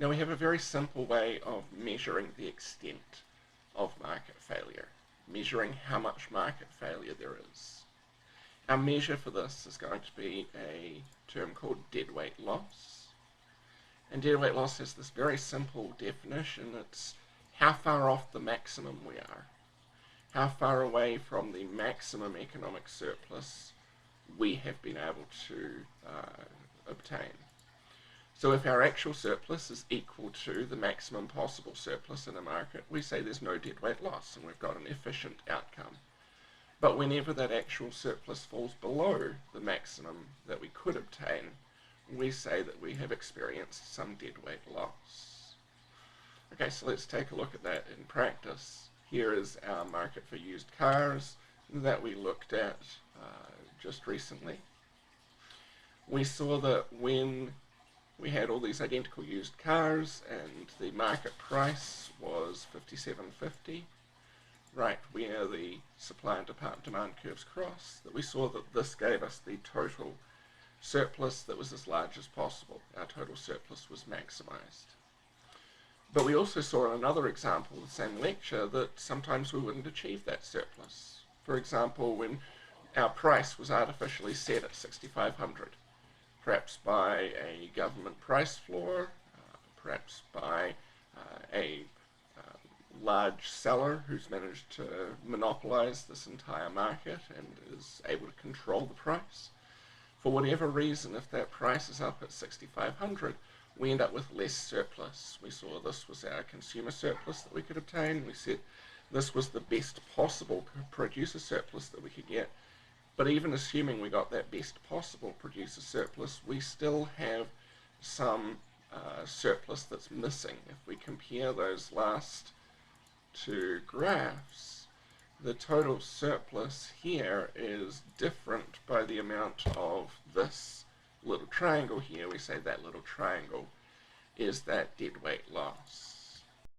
Now we have a very simple way of measuring the extent of market failure, measuring how much market failure there is. Our measure for this is going to be a term called deadweight loss. And deadweight loss has this very simple definition. It's how far off the maximum we are, how far away from the maximum economic surplus we have been able to obtain. So if our actual surplus is equal to the maximum possible surplus in a market, we say there's no deadweight loss and we've got an efficient outcome. But whenever that actual surplus falls below the maximum that we could obtain, we say that we have experienced some deadweight loss. Okay, so let's take a look at that in practice. Here is our market for used cars that we looked at just recently. We saw that when we had all these identical used cars and the market price was $57.50, right where the supply and demand curves cross, that we saw that this gave us the total surplus that was as large as possible. Our total surplus was maximized. But we also saw in another example of the same lecture that sometimes we wouldn't achieve that surplus. For example, when our price was artificially set at 6,500, perhaps by a government price floor, perhaps by a large seller who's managed to monopolize this entire market and is able to control the price. For whatever reason, if that price is up at 6,500, we end up with less surplus. We saw this was our consumer surplus that we could obtain. We said this was the best possible producer surplus that we could get. But even assuming we got that best possible producer surplus, we still have some surplus that's missing. If we compare those last two graphs, the total surplus here is different by the amount of this little triangle here. We say that little triangle is that deadweight loss.